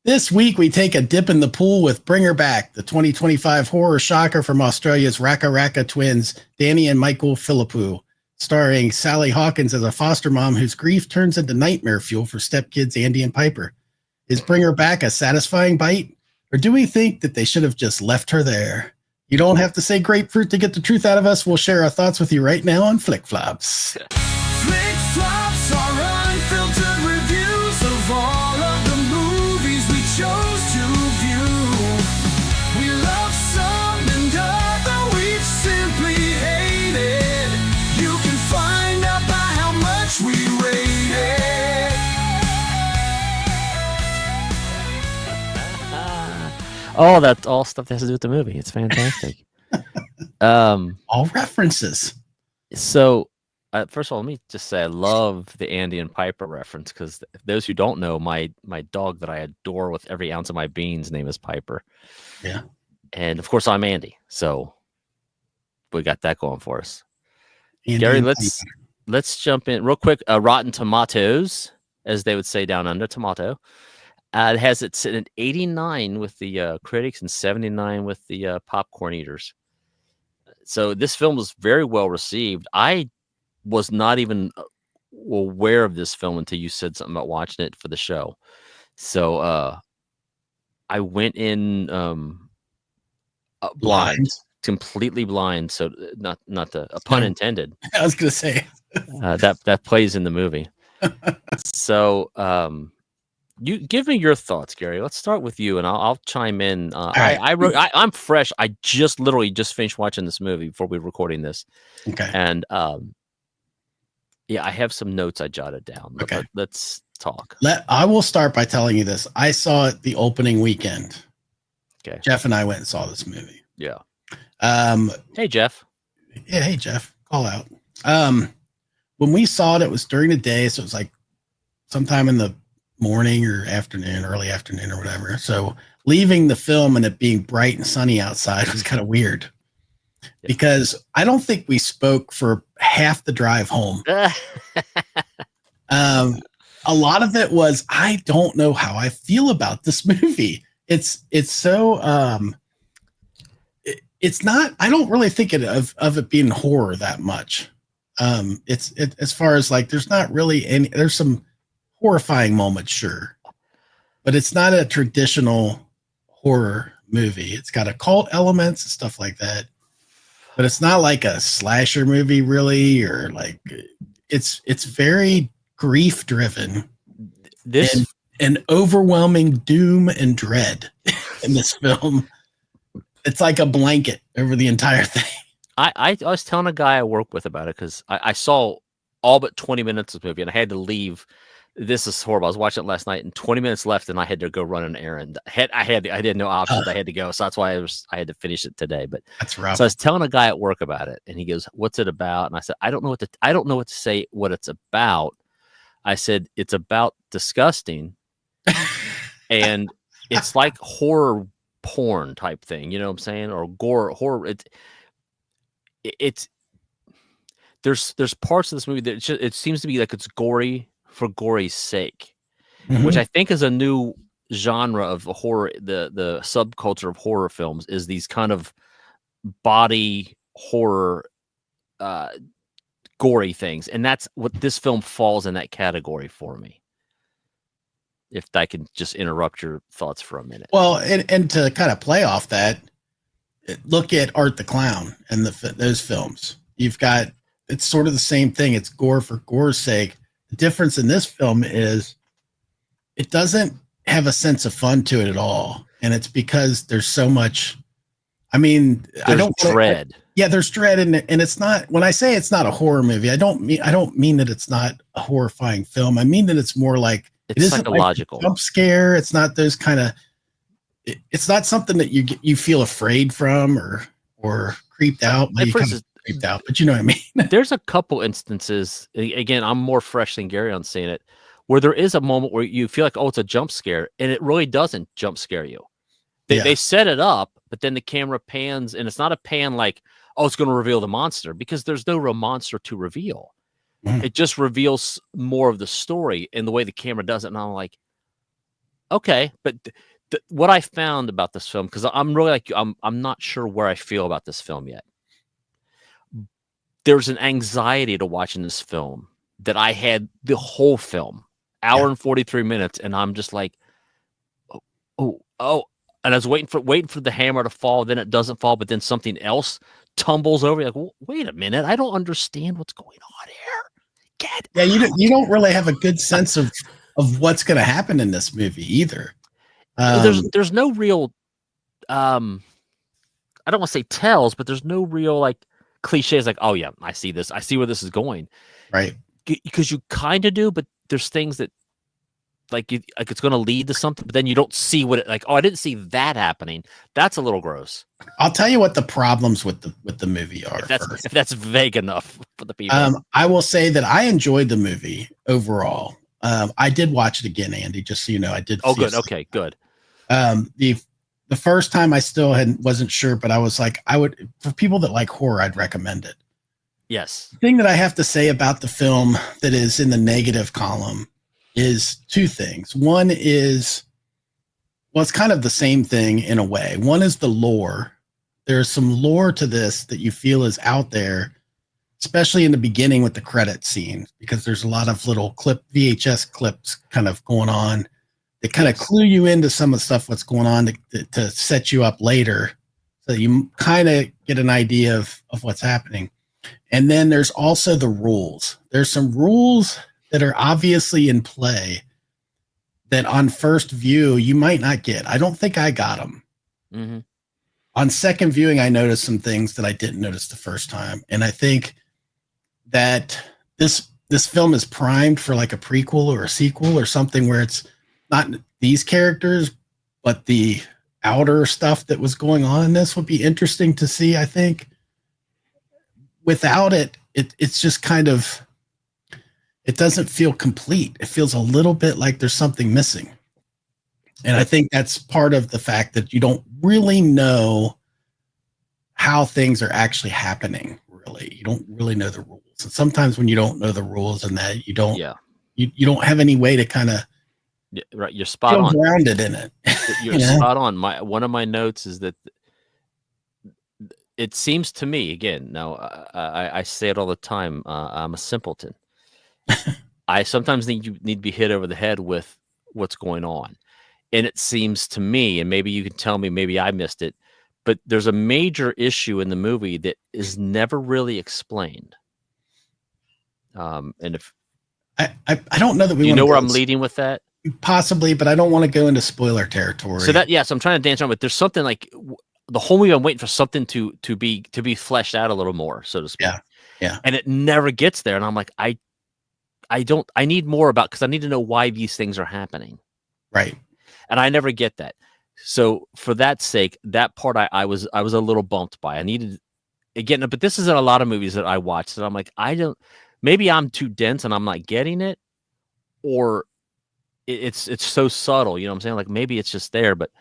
This week, we take a dip in the pool with Bring Her Back, the 2025 horror shocker from Australia's RackaRacka twins, Danny and Michael Philippou, starring Sally Hawkins as a foster mom whose grief turns into nightmare fuel for stepkids Andy and Piper. Is Bring Her Back a satisfying bite, or do we think that they should have just left her there? You don't have to say grapefruit to get the truth out of us. We'll share our thoughts with you right now on Flick Flops. Flick Flops are unfiltered reviews of all of the movies we chose to view. We love some and other we simply hated. You can find out by how much we rate it. Oh, that's all stuff that has to do with the movie. It's fantastic. All references. So, first of all, let me just say I love the Andy and Piper reference because those who don't know, my dog that I adore with every ounce of my being's name is Piper. Yeah. And of course, I'm Andy. So we got that going for us. Andy Gary, and let's jump in real quick. Rotten Tomatoes, as they would say down under, tomato. It has it sitting at 89 with the critics and 79 with the popcorn eaters. So this film was very well received. I was not even aware of this film until you said something about watching it for the show. So I went in blind, completely blind. So not the a pun intended. I was going to say that plays in the movie. So you give me your thoughts, Gary. Let's start with you, and I'll chime in. Right. I'm fresh. I literally just finished watching this movie before we were recording this. Okay. And yeah, I have some notes I jotted down. Okay. Let's talk. I will start by telling you this. I saw it the opening weekend. Okay. Jeff and I went and saw this movie. Yeah. Hey, Jeff. Yeah. Hey, Jeff. Call out. When we saw it was during the day. So it was like sometime in the morning or afternoon, early afternoon or whatever. So leaving the film and it being bright and sunny outside was kind of weird because I don't think we spoke for half the drive home. A lot of it was, I don't know how I feel about this movie. It's so, it's not, I don't really think of it being horror that much. It's as far as like, there's not really any, there's some horrifying moments, sure, but it's not a traditional horror movie. It's got occult elements and stuff like that, but it's not like a slasher movie really, or like it's very grief driven. This and overwhelming doom and dread in this film. It's like a blanket over the entire thing. I was telling a guy I work with about it because I saw all but 20 minutes of the movie and I had to leave. This is horrible. I was watching it last night and 20 minutes left and I had to go run an errand. I had no options. I had to go. So that's why I had to finish it today. But that's rough. So I was telling a guy at work about it and he goes, "What's it about?" And I said, I don't know what to say what it's about. I said, it's about disgusting. And it's like horror porn type thing. You know what I'm saying? Or gore horror. It's there's parts of this movie that it seems to be like it's gory for gory's sake, which I think is a new genre of horror. The subculture of horror films is these kind of body horror, gory things, and that's what this film falls in that category for me. If I can just interrupt your thoughts for a minute. Well, and to kind of play off that, look at Art the Clown and those films. You've got, it's sort of the same thing. It's gore for gore's sake. The difference in this film is it doesn't have a sense of fun to it at all. And it's because there's so much, I mean, there's dread. There's dread in it. And it's not, when I say it's not a horror movie, I don't mean that it's not a horrifying film. I mean that it's more like, it's psychological. Like jump scare. It's not those kind of, it's not something that you feel afraid from or creeped out. Creeped out, but you know what I mean? There's a couple instances, again, I'm more fresh than Gary on seeing it, where there is a moment where you feel like, oh, it's a jump scare, and it really doesn't jump scare you. They set it up, but then the camera pans, and it's not a pan like, oh, it's going to reveal the monster, because there's no real monster to reveal. It just reveals more of the story and the way the camera does it. And I'm like, Okay, but what I found about this film, because I'm really like you, I'm not sure where I feel about this film yet. There's an anxiety to watching this film that I had the whole film, hour Yeah. and 43 minutes, and I'm just like, oh, and I was waiting for the hammer to fall, then it doesn't fall, but then something else tumbles over. You're like, well, wait a minute, I don't understand what's going on here. Get Yeah, you don't really have a good sense of what's going to happen in this movie either. There's no real I don't want to say tells, but there's no real like cliches like, oh yeah, I see this, I see where this is going. Right. Because you kind of do, but there's things that like it's going to lead to something, but then you don't see what it like. Oh, I didn't see that happening. That's a little gross. I'll tell you what the problems with the movie are. If that's vague enough for the people. I will say that I enjoyed the movie overall. I did watch it again, Andy, just so you know. I did. Oh, good. Okay, good. The first time I still wasn't sure, but I was like, for people that like horror, I'd recommend it. Yes. The thing that I have to say about the film that is in the negative column is two things. One is, well, it's kind of the same thing in a way. One is the lore. There's some lore to this that you feel is out there, especially in the beginning with the credit scene, because there's a lot of little VHS clips kind of going on that kind of clue you into some of the stuff what's going on to set you up later, so you kind of get an idea of what's happening. And then there's also the rules. There's some rules that are obviously in play that on first view you might not get. I don't think I got them. Mm-hmm. On second viewing, I noticed some things that I didn't notice the first time. And I think that this film is primed for like a prequel or a sequel or something where it's not these characters, but the outer stuff that was going on in this would be interesting to see, I think. Without it, it's just kind of, it doesn't feel complete. It feels a little bit like there's something missing. And I think that's part of the fact that you don't really know how things are actually happening, really. You don't really know the rules. And sometimes when you don't know the rules and that you don't have any way to kind of right, you're spot on. Grounded in it. You're spot on. One of my notes is that it seems to me, again, now I say it all the time, I'm a simpleton. I sometimes think you need to be hit over the head with what's going on. And it seems to me, and maybe you can tell me, maybe I missed it, but there's a major issue in the movie that is never really explained. And if I don't know that we you know where I'm leading with that, possibly, but I don't want to go into spoiler territory. So I'm trying to dance around, but there's something like the whole movie. I'm waiting for something to be fleshed out a little more, so to speak. Yeah. And it never gets there, and I'm like, I need more about, because I need to know why these things are happening. Right. And I never get that. So for that sake, that part I was a little bumped by. I needed, again, but this is in a lot of movies that I watch that I'm like, maybe I'm too dense and I'm not getting it, or it's so subtle, you know what I'm saying? Like maybe it's just there, but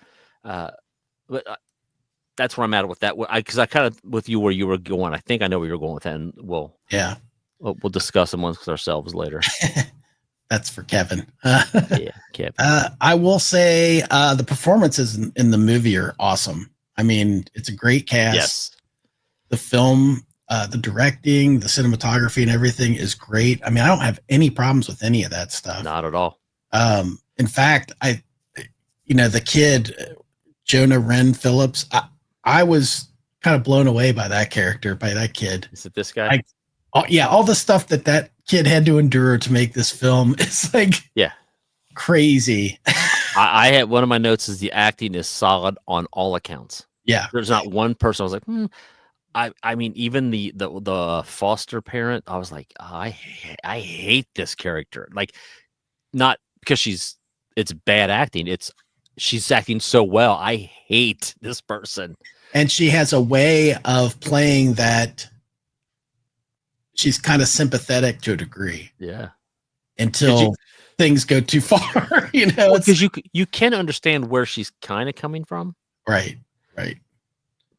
that's where I'm at with that. Because I kind of with you where you were going. I think I know where you're going with that, and we'll discuss amongst ourselves later. That's for Kevin. Yeah, Kevin. I will say the performances in the movie are awesome. I mean, it's a great cast. Yes. The film, the directing, the cinematography, and everything is great. I mean, I don't have any problems with any of that stuff. Not at all. In fact, the kid, Jonah Wren Phillips, I was kind of blown away by that character, by that kid. Is it this guy? All the stuff that kid had to endure to make this film is like crazy. I had one of my notes is the acting is solid on all accounts. Yeah. There's not one person I was like, I mean, even the foster parent, I was like, I hate this character. Like, not because it's bad acting. She's acting so well. I hate this person. And she has a way of playing that she's kind of sympathetic to a degree. Yeah. Until things go too far, because you can understand where she's kind of coming from. Right. But,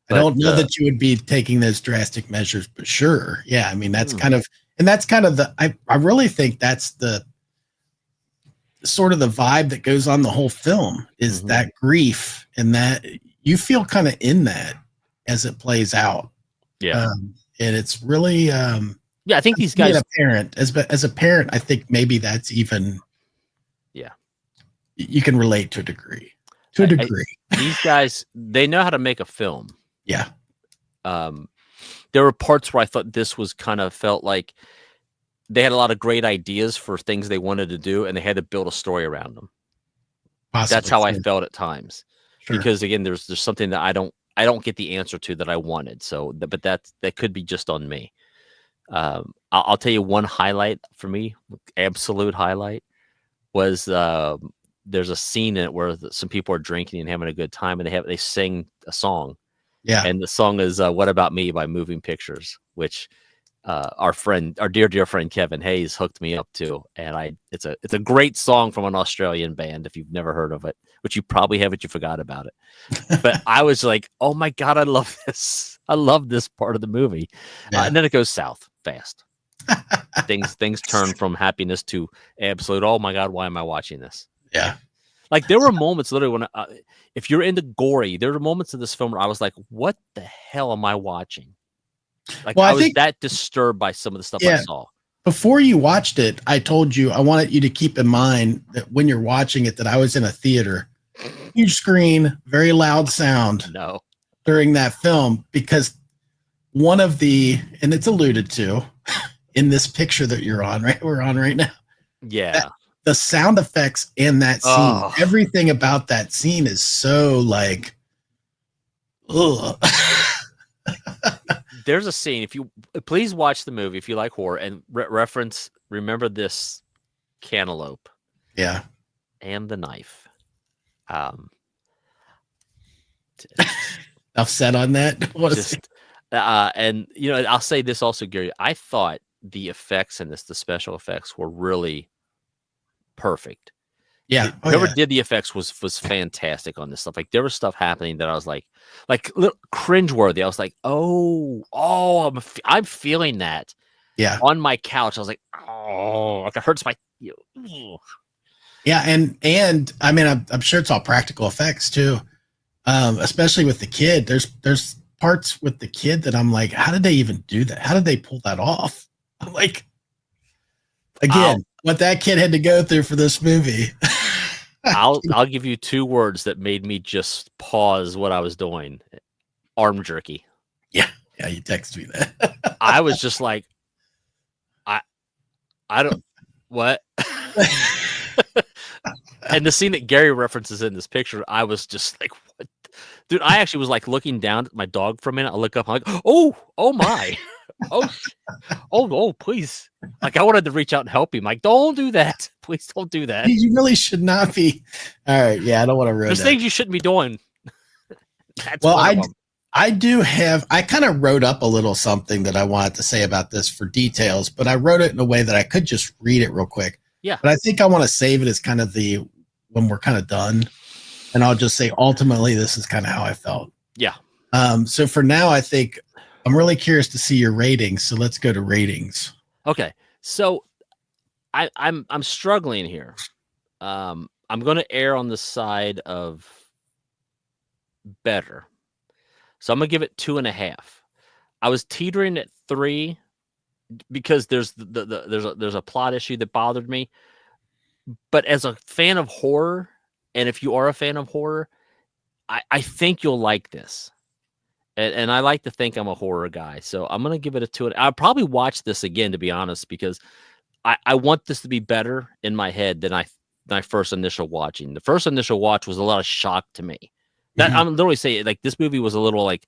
I don't know that you would be taking those drastic measures, but sure. Yeah. I mean, that's kind of I really think that's the sort of the vibe that goes on the whole film is that grief, and that you feel kind of in that as it plays out. Yeah. And it's really, I think these guys, as a parent, I think maybe that's even, you can relate to a degree. These guys, they know how to make a film. Yeah. There were parts where I thought this was kind of felt like they had a lot of great ideas for things they wanted to do, and they had to build a story around them. Possibly, that's how I felt at times. Sure. Because again, there's something that I don't get the answer to that I wanted. So, but that could be just on me. I'll tell you one highlight for me, absolute highlight, was there's a scene in it where some people are drinking and having a good time, and they sing a song. Yeah. And the song is "What About Me" by Moving Pictures, which our dear friend Kevin Hayes hooked me up to, and it's a great song from an Australian band if you've never heard of it, which you probably haven't, you forgot about it. But I was like, oh my God, I love this. I love this part of the movie. Yeah. And then it goes south fast. things turn from happiness to absolute, oh my God, why am I watching this? Yeah. Like there were moments literally when, if you're into gory, there were moments of this film where I was like, what the hell am I watching? Like I was that disturbed by some of the stuff I saw. Before you watched it, I told you I wanted you to keep in mind that when you're watching it, that I was in a theater, huge screen, very loud sound during that film, because one of and it's alluded to in this picture that we're on right now. Yeah. The sound effects in that scene, everything about that scene is so like, ugh. There's a scene, if you please watch the movie if you like horror, and remember this cantaloupe. Yeah. And the knife. Enough said on that. And I'll say this also, Gary. I thought the effects in this, the special effects, were really perfect. Yeah. Whoever did the effects was fantastic on this stuff. Like there was stuff happening that I was like cringeworthy. I was like, I'm feeling that. Yeah. On my couch, I was like, like it hurts my. Yeah, and I mean, I'm sure it's all practical effects too, especially with the kid. There's parts with the kid that I'm like, how did they even do that? How did they pull that off? I'm like, again, what that kid had to go through for this movie. I'll give you two words that made me just pause what I was doing. Arm jerky. Yeah, you texted me that. I was just like, I don't what. And the scene that Gary references in this picture, I was just like, what? Dude, I actually was like looking down at my dog for a minute. I look up, I'm like, oh my. Oh, please. Like I wanted to reach out and help him. Like, don't do that. Please don't do that. You really should not be. All right. Yeah, I don't want to ruin There's things you shouldn't be doing. I kind of wrote up a little something that I wanted to say about this for details, but I wrote it in a way that I could just read it real quick. Yeah. But I think I want to save it as kind of when we're kind of done. And I'll just say, ultimately, this is kind of how I felt. Yeah. So for now, I think I'm really curious to see your ratings. So let's go to ratings. Okay. So I'm struggling here. I'm going to err on the side of better. So I'm going to give it 2.5. I was teetering at 3 because there's a plot issue that bothered me. But as a fan of horror, and if you are a fan of horror, I think you'll like this. And I like to think I'm a horror guy. So I'm going to give it a 2. I'll probably watch this again, to be honest, because I want this to be better in my head than my first initial watching. The first initial watch was a lot of shock to me. That I'm literally saying, like, this movie was a little like,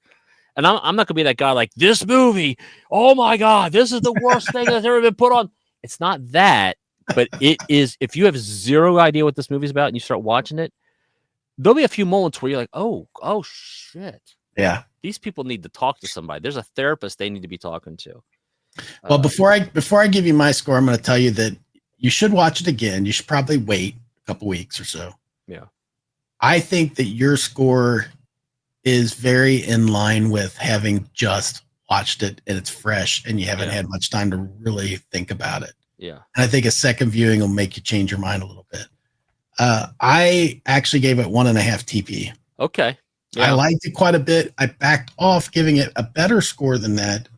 and I'm not gonna be that guy like, this movie, oh my God, this is the worst thing that's ever been put on. It's not that, but it is. If you have zero idea what this movie's about and you start watching it, there'll be a few moments where you're like, oh shit, yeah, these people need to talk to somebody. There's a therapist they need to be talking to. Well, before I give you my score, I'm going to tell you that you should watch it again. You should probably wait a couple weeks or so. Yeah. I think that your score is very in line with having just watched it and it's fresh and you haven't had much time to really think about it. Yeah. And I think a second viewing will make you change your mind a little bit. I actually gave it 1.5 TP. Okay. I liked it quite a bit. I backed off giving it a better score than that,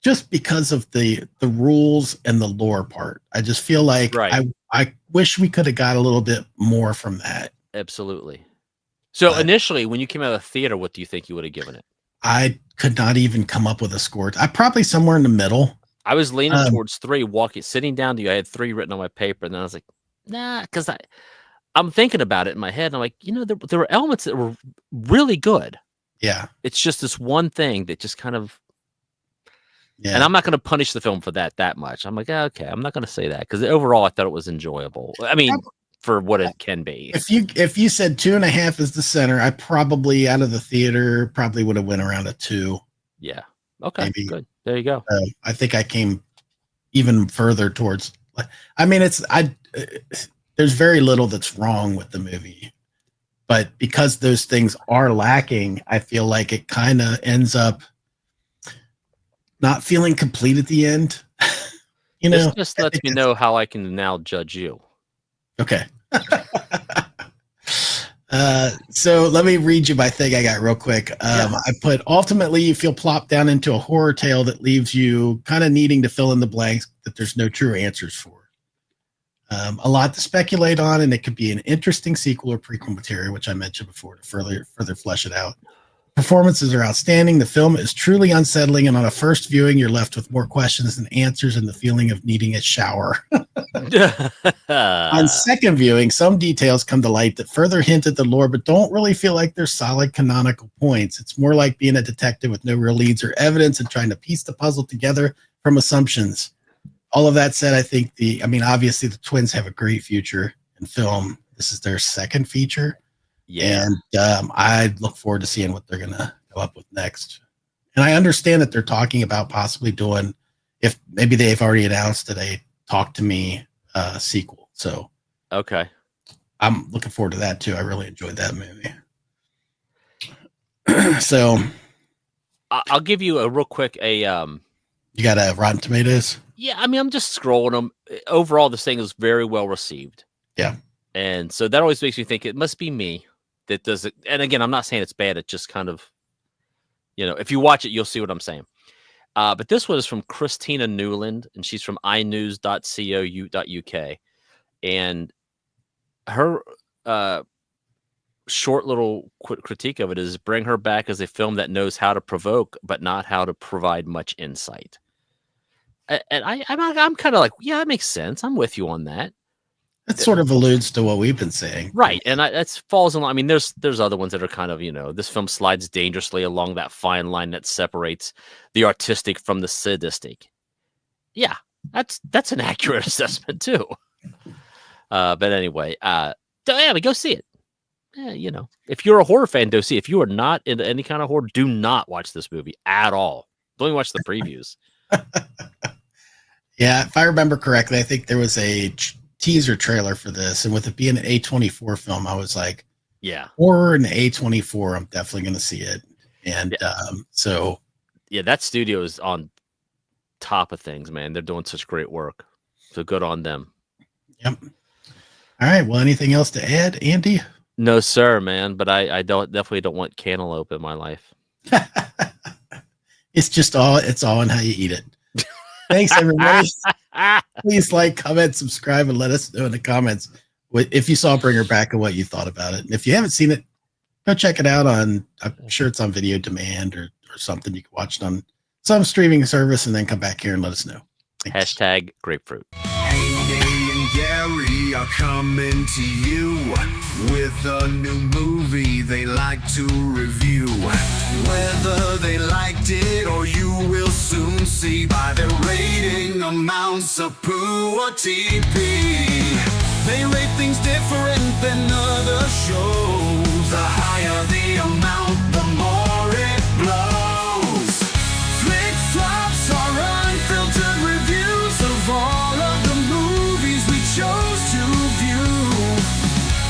just because of the rules and the lore part. I just feel like I wish we could have got a little bit more from that. Absolutely. So initially, when you came out of the theater, what do you think you would have given it? I could not even come up with a score. I probably somewhere in the middle. I was leaning towards 3, sitting down to you. I had 3 written on my paper, and then I was like, nah, because I'm thinking about it in my head. And I'm like, there were elements that were really good. Yeah. It's just this one thing that just kind of, yeah. And I'm not going to punish the film for that much. I'm like, okay, I'm not going to say that, because overall I thought it was enjoyable. I mean, for what it can be. If you said 2.5 is the center, I probably out of the theater probably would have went around a 2. Yeah. Okay. Maybe. Good. There you go. I think I came even further towards. I mean, there's very little that's wrong with the movie, but because those things are lacking, I feel like it kind of ends up not feeling complete at the end. This just lets me know how I can now judge you. Okay. So let me read you my thing I got real quick. I put, ultimately you feel plopped down into a horror tale that leaves you kind of needing to fill in the blanks that there's no true answers for. A lot to speculate on, and it could be an interesting sequel or prequel material, which I mentioned before, to further flesh it out. Performances are outstanding. The film is truly unsettling, and on a first viewing, you're left with more questions than answers and the feeling of needing a shower. On second viewing, some details come to light that further hint at the lore, but don't really feel like they're solid canonical points. It's more like being a detective with no real leads or evidence and trying to piece the puzzle together from assumptions. All of that said, I think obviously the twins have a great future in film. This is their second feature. Yeah. And I look forward to seeing what they're going to go up with next. And I understand that they're talking about possibly doing, if maybe they've already announced that a Talk to Me sequel. So okay, I'm looking forward to that too. I really enjoyed that movie. So I'll give you a real quick you got a Rotten Tomatoes? Yeah, I mean, I'm just scrolling them. Overall, this thing is very well received. Yeah. And so that always makes me think it must be me that does it. And again, I'm not saying it's bad. It just kind of, if you watch it, you'll see what I'm saying. But this one is from Christina Newland, and she's from inews.co.uk. And her short little critique of it is, bring her back as a film that knows how to provoke, but not how to provide much insight. And I'm kind of like, yeah, that makes sense. I'm with you on that. That sort of alludes to what we've been saying. Right. And that falls in line. I mean, there's other ones that are kind of, this film slides dangerously along that fine line that separates the artistic from the sadistic. Yeah, that's an accurate assessment too. But anyway, go see it. If you're a horror fan, go see it. If you are not into any kind of horror, do not watch this movie at all. Don't even watch the previews. Yeah, if I remember correctly, I think there was a teaser trailer for this, and with it being an A24 film, I was like, yeah, horror and A24, I'm definitely going to see it. And so that studio is on top of things, man. They're doing such great work, so good on them. Yep. All right, well, anything else to add, Andy? No, sir, man, but I definitely don't want cantaloupe in my life. It's all in how you eat it. Thanks, everybody. Please like, comment, subscribe, and let us know in the comments if you saw Bring Her Back and what you thought about it. And if you haven't seen it, go check it out I'm sure it's on Video Demand or something. You can watch it on some streaming service and then come back here and let us know. Thanks. # grapefruit. Andy and Gary are coming to you with a new movie they like to review. Whether they liked it or you will soon see by their rating amounts of poo or TP. They rate things different than other shows. The higher the amount, the more it blows. Flick flops are unfiltered reviews of all of the movies we chose to view.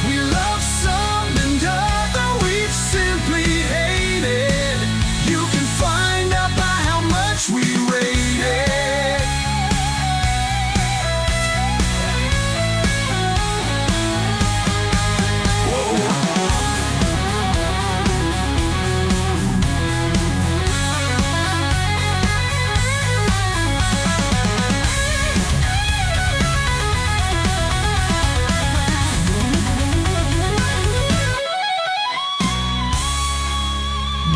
We love some and other we've simply hated. You can find out by how much we rate it.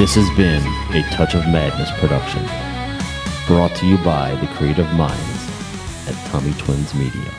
This has been a Touch of Madness production, brought to you by the creative minds at Tommy Twins Media.